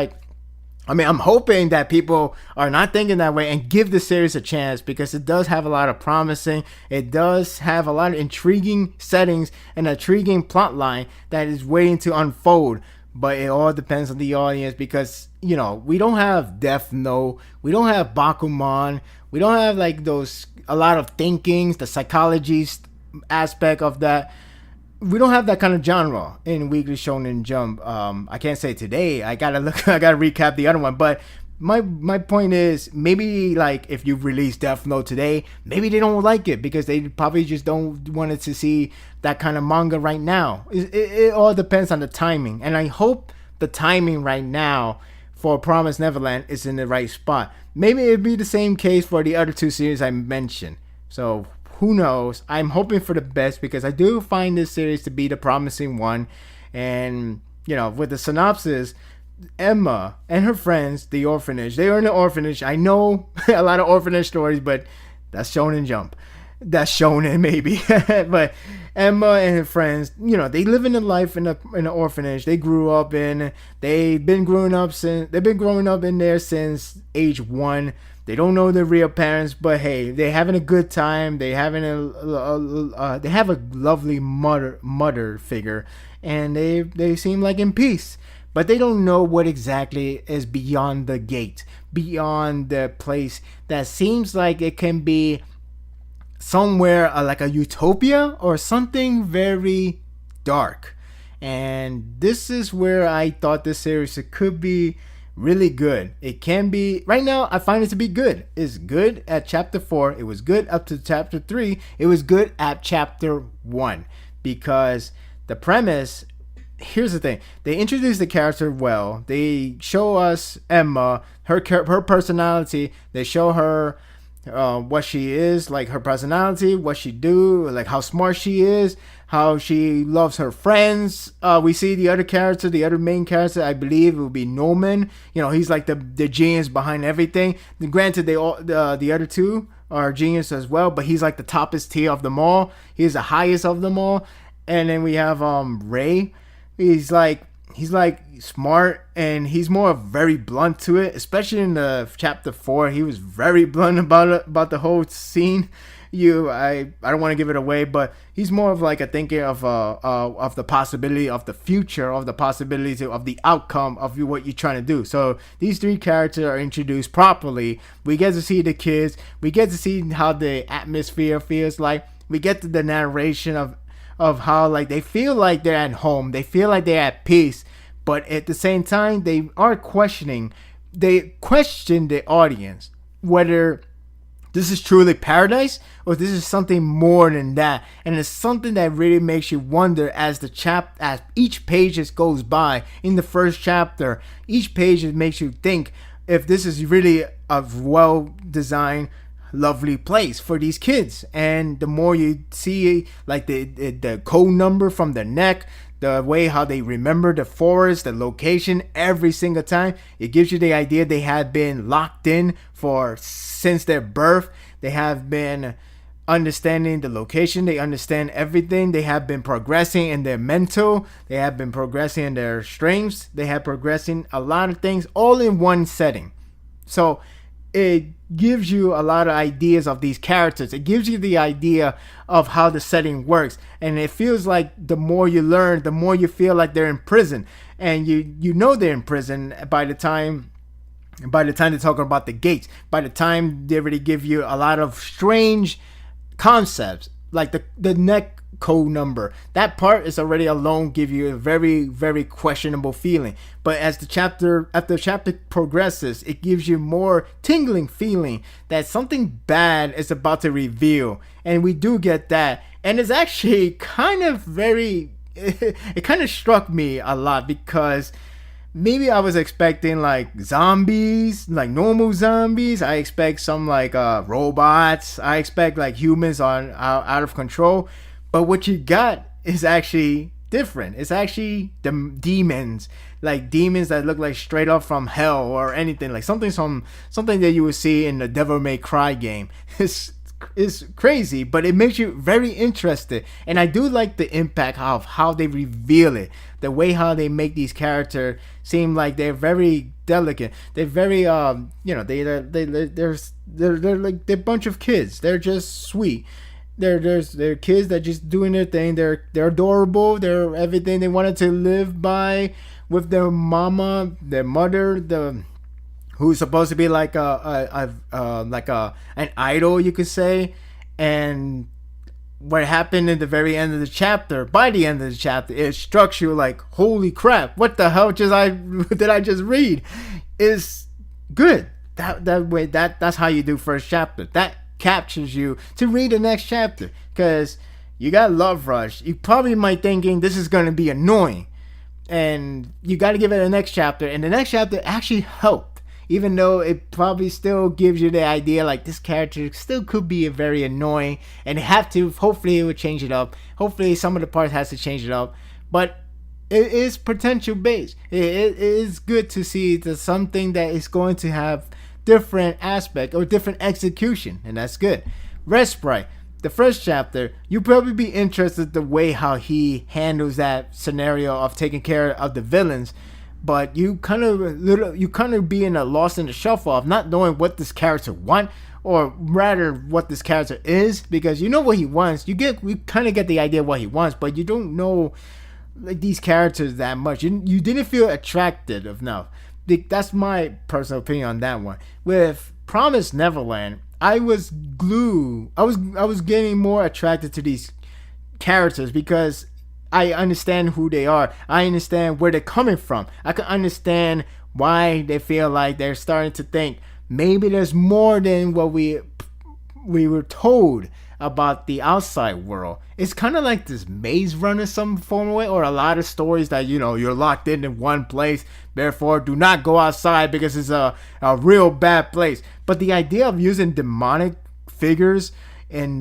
I'm hoping that people are not thinking that way and give the series a chance, because it does have a lot of promising. It does have a lot of intriguing settings and intriguing plot line that is waiting to unfold. But it all depends on the audience, because we don't have Death Note, we don't have Bakuman, we don't have like those a lot of thinkings, the psychology aspect of that. We don't have that kind of genre in Weekly Shounen Jump. I can't say today. I gotta recap the other one. But my point is, maybe like if you release Death Note today, maybe they don't like it because they probably just don't want to see that kind of manga right now. It all depends on the timing, and I hope the timing right now for Promised Neverland is in the right spot. Maybe it'd be the same case for the other 2 series I mentioned. So who knows? I'm hoping for the best, because I do find this series to be the promising one. And with the synopsis, Emma and her friends, the orphanage, they are in the orphanage. I know a lot of orphanage stories, but that's Shonen Jump. That's Shonen maybe. But Emma and her friends, they live in a life in an orphanage. They've been growing up in there since age 1. They don't know their real parents, but hey, they're having a good time. They have a lovely mother figure, and they seem like in peace. But they don't know what exactly is beyond the gate, beyond the place that seems like it can be somewhere like a utopia or something very dark. And this is where I thought this series could be really good. It can be, right now, I find it to be good. It's good at chapter 4. It was good up to chapter 3. It was good at chapter 1. Because the premise, here's the thing. They introduce the character well. They show us Emma, her personality. They show her what she is, like her personality, what she do, like how smart she is, how she loves her friends. We see the other character, the other main character, I believe it will be Norman. He's like the genius behind everything. Granted, they all the other two are genius as well, but he's like the toppest tier of them all. He's the highest of them all. And then we have Ray. He's like smart, and he's more very blunt to it, especially in the chapter 4. He was very blunt about the whole scene. I don't want to give it away, but he's more of like a thinker of the possibility of the future, of the possibility of the outcome of what you're trying to do. So these 3 characters are introduced properly. We get to see the kids. We get to see how the atmosphere feels like. We get to the narration of how like they feel like they're at home. They feel like they're at peace. But at the same time, they are questioning. They question the audience whether this is truly paradise or this is something more than that. And it's something that really makes you wonder as each page goes by. In the first chapter, each page makes you think if this is really a well-designed, lovely place for these kids. And the more you see like the code number from their neck, the way how they remember the forest, the location every single time, it gives you the idea they have been locked in since their birth. They have been understanding the location. They understand everything. They have been progressing in their mental. They have been progressing in their strengths. They have progressing a lot of things all in one setting. So it gives you a lot of ideas of these characters. It gives you the idea of how the setting works. And it feels like the more you learn, the more you feel like they're in prison. And you know they're in prison by the time they're talking about the gates. By the time they already give you a lot of strange concepts, like the neck code number. That part is already alone give you a very, very questionable feeling. But as the chapter progresses, it gives you more tingling feeling that something bad is about to reveal. And we do get that. And it's actually kind of it kind of struck me a lot, because maybe I was expecting like zombies, like normal zombies. I expect some like robots. I expect like humans out of control. But what you got is actually different. It's actually the demons, like demons that look like straight up from hell or anything, like something that you would see in the Devil May Cry game. It's crazy, but it makes you very interested. And I do like the impact of how they reveal it, the way how they make these characters seem like they're very delicate. They're very they're like they're a bunch of kids. They're just sweet. They're kids that just doing their thing. They're adorable. They're everything they wanted to live by with their mother, who's supposed to be like an idol, you could say. And what happened in the very end of the chapter, by the end of the chapter, it struck you like, holy crap, what the hell did I just read? Is good. That way, that's how you do first chapter. That captures you to read the next chapter, because you got Love Rush. You probably might thinking this is going to be annoying, and you got to give it a next chapter, and the next chapter actually helped, even though it probably still gives you the idea like this character still could be very annoying, and hopefully it would change it up. Hopefully some of the parts has to change it up, but it is potential based. It is good to see that something that is going to have different aspect or different execution, and that's good. Red Sprite, the first chapter, you probably be interested the way how he handles that scenario of taking care of the villains, but you kind of be in a lost in the shuffle of not knowing what this character want, or rather what this character is, because you know what he wants. We kind of get the idea what he wants, but you don't know like these characters that much. You didn't feel attracted enough. That's my personal opinion on that one. With Promised Neverland, I was glued. I was getting more attracted to these characters because I understand who they are. I understand where they're coming from. I can understand why they feel like they're starting to think maybe there's more than what we were told about the outside world. It's kind of like this maze run in some form of way, or a lot of stories that, you're locked in one place, therefore do not go outside because it's a real bad place. But the idea of using demonic figures in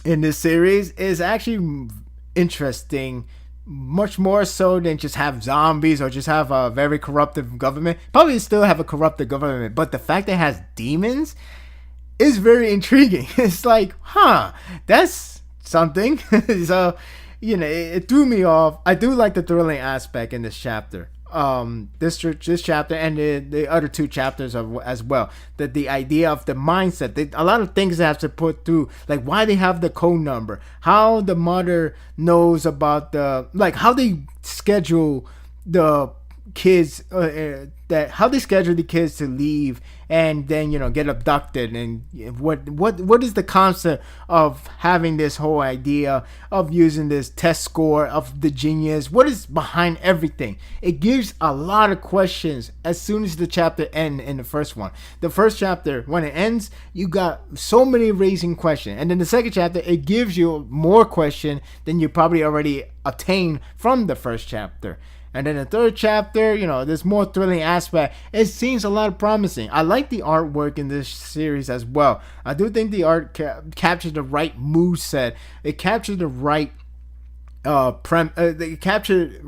this series is actually interesting, much more so than just have zombies or just have a very corruptive government. Probably still have a corrupted government, but the fact that it has demons is very intriguing. It's like, that's something. So, it threw me off. I do like the thrilling aspect in this chapter. This chapter and the other two chapters as well. That the idea of the mindset, a lot of things they have to put through, like why they have the code number, how the mother knows about how they schedule the kids, how they schedule the kids to leave and then get abducted, and what is the concept of having this whole idea of using this test score of the genius. What is behind everything? It gives a lot of questions as soon as the chapter ends. In the first chapter, when it ends, you got so many raising questions, and then the second chapter, it gives you more question than you probably already obtained from the first chapter. And then the third chapter, there's more thrilling aspect. It seems a lot promising. I like the artwork in this series as well. I do think the art captured the right mood set. It captured the right it captured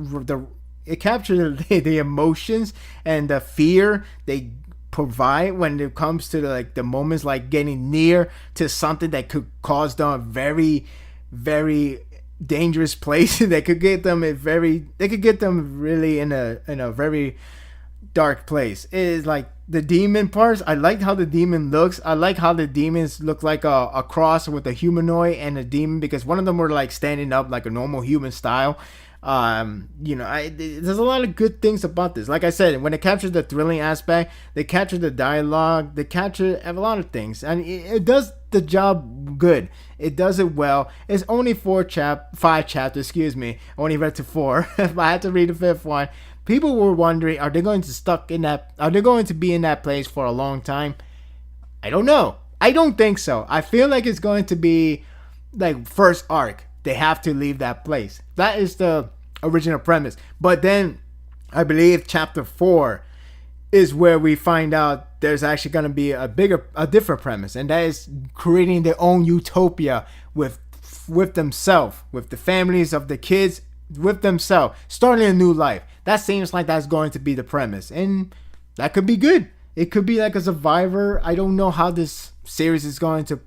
the emotions and the fear they provide when it comes to the moments like getting near to something that could cause them a very, very dangerous place. They could get them really in a very dark place. It is like the demon parts. I like how the demon looks. I like how the demons look like a cross with a humanoid and a demon, because one of them were like standing up like a normal human style. There's a lot of good things about this. Like I said, when it captures the thrilling aspect, they capture the dialogue, they capture a lot of things, and it does the job good. It does it well. It's only 5 chapters. Excuse me. I only read to 4. I had to read the 5th one. People were wondering, are they going to be in that place for a long time? I don't know. I don't think so. I feel like it's going to be like first arc. They have to leave that place. That is the original premise. But then I believe chapter 4 is where we find out there's actually going to be a different premise, and that is creating their own utopia with themselves, with the families of the kids, with themselves, starting a new life. That seems like that's going to be the premise, and that could be good. It could be like a Survivor. I don't know how this series is going to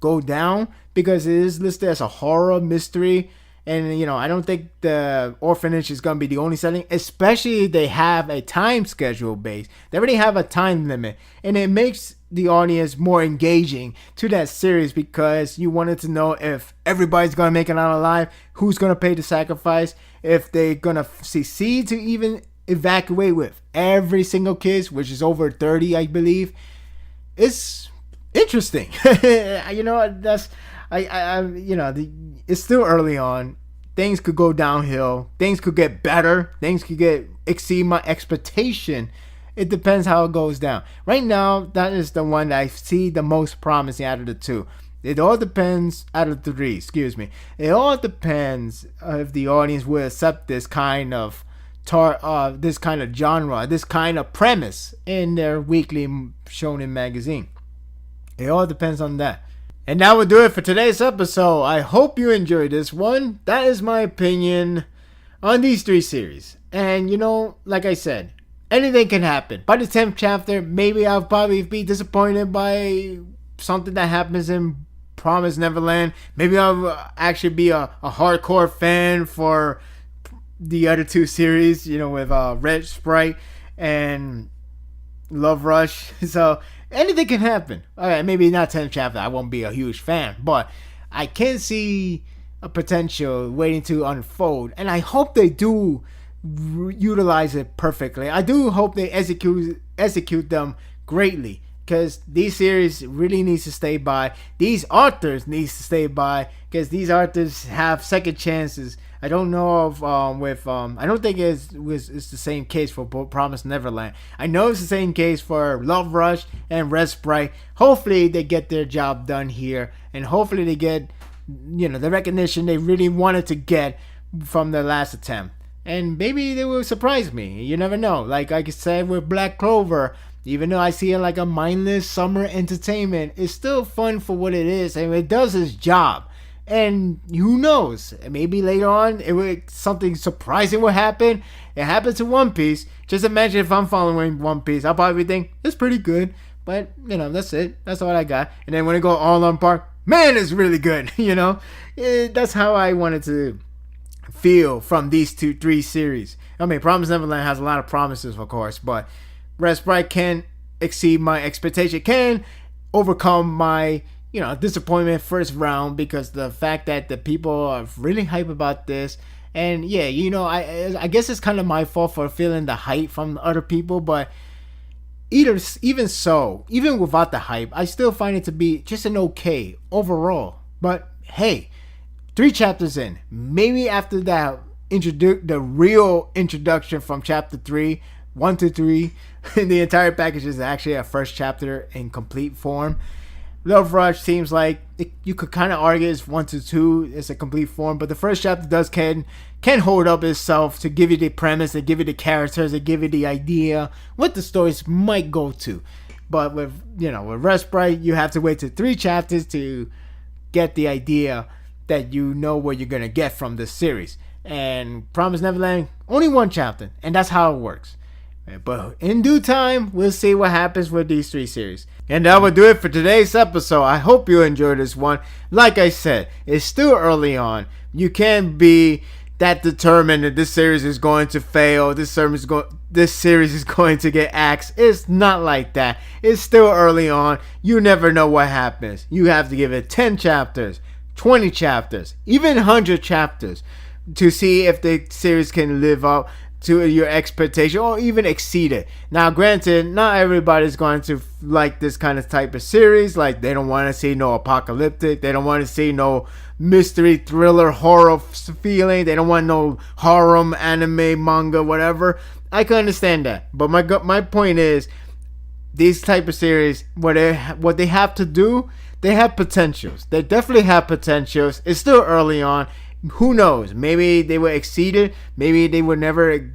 go down, because it is listed as a horror mystery, and I don't think the orphanage is going to be the only setting, especially if they have a time schedule base. They already have a time limit, and it makes the audience more engaging to that series, because you wanted to know if everybody's going to make it out alive, who's going to pay the sacrifice, if they're going to succeed to even evacuate with every single kid, which is over 30, I believe. It's interesting. It's still early on. Things could go downhill. Things could get better. Things could exceed my expectation. It depends how it goes down. Right now, that is the one that I see the most promising out of the two. It all depends, out of the 3, excuse me. It all depends if the audience will accept this kind of genre, this kind of premise in their weekly shonen magazine. It all depends on that. And that will do it for today's episode. I hope you enjoyed this one. That is my opinion on these 3 series. And like I said, anything can happen. By the 10th chapter, maybe I'll probably be disappointed by something that happens in Promised Neverland. Maybe I'll actually be a hardcore fan for the other 2 series, with Red Sprite and Love Rush. So anything can happen. Alright, maybe not 10th chapter. I won't be a huge fan, but I can see a potential waiting to unfold, and I hope they do utilize it perfectly. I do hope they execute them greatly, because these series really needs to stay by. These authors needs to stay by, because these authors have second chances I don't know of I don't think it's the same case for Promised Neverland. I know it's the same case for Love Rush and Red Sprite. Hopefully they get their job done here, and hopefully they get the recognition they really wanted to get from their last attempt. And maybe they will surprise me. You never know. Like I said with Black Clover, even though I see it like a mindless summer entertainment, it's still fun for what it is, and it does its job. And who knows? Maybe later on, something surprising will happen. It happened to One Piece. Just imagine if I'm following One Piece, I'll probably think it's pretty good. But that's it. That's all I got. And then when it go all on par, man, it's really good. That's how I wanted to feel from these 3 series. I mean, Promised Neverland has a lot of promises, of course, but Red Sprite can exceed my expectation, can overcome my disappointment first round, because the fact that the people are really hype about this. And yeah, I guess it's kind of my fault for feeling the hype from other people, but even without the hype, I still find it to be just an okay overall. But hey, 3 chapters in, maybe after that the real introduction from chapter 3, 1 to 3, the entire package is actually a first chapter in complete form. Love Rush seems like you could kind of argue it's 1 to 2 is a complete form, but the first chapter can hold up itself to give you the premise, to give you the characters, to give you the idea what the stories might go to. But with Red Sprite, you have to wait to 3 chapters to get the idea that what you're gonna get from this series. And Promised Neverland, only 1 chapter, and that's how it works. But in due time, we'll see what happens with these 3 series. And that will do it for today's episode. I hope you enjoyed this one. Like I said, it's still early on. You can't be that determined that this series is going to fail. This series is going to get axed. It's not like that. It's still early on. You never know what happens. You have to give it 10 chapters, 20 chapters, even 100 chapters to see if the series can live up to your expectation or even exceed it. Now granted, not everybody's going to like this kind of type of series. Like, they don't want to see no apocalyptic, they don't want to see no mystery thriller horror feeling, they don't want no horror anime manga whatever. I can understand that, but my point is, these type of series, what they have to do, they have potentials. They definitely have potentials. It's still early on. Who knows? Maybe they will exceed it. Maybe they will never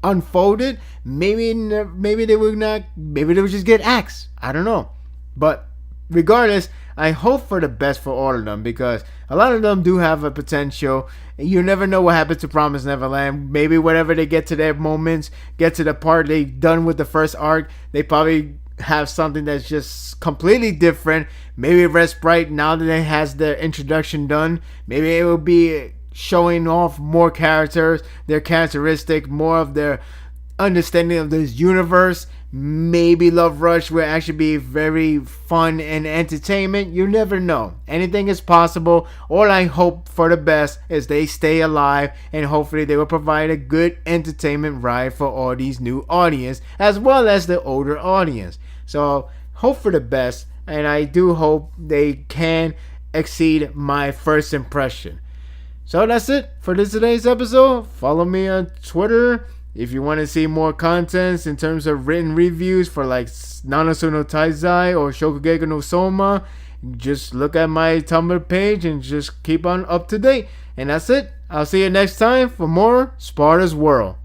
unfold it. Maybe they will not. Maybe they will just get axed. I don't know. But regardless, I hope for the best for all of them, because a lot of them do have a potential. You never know what happens to Promised Neverland. Maybe whenever they get to their moments, get to the part they done with the first arc, they probably have something that's just completely different. Maybe Red Sprite, now that it has their introduction done, maybe it will be showing off more characters, their characteristic, more of their understanding of this universe. Maybe Love Rush will actually be very fun and entertainment. You never know. Anything is possible. All I hope for the best is they stay alive, and hopefully they will provide a good entertainment ride for all these new audience as well as the older audience. So hope for the best, and I do hope they can exceed my first impression. So that's it for today's episode. Follow me on Twitter if you want to see more contents in terms of written reviews for like Nanasu no Taizai or Shokugeki no Soma. Just look at my Tumblr page and just keep on up to date. And that's it. I'll see you next time for more Sparda's World.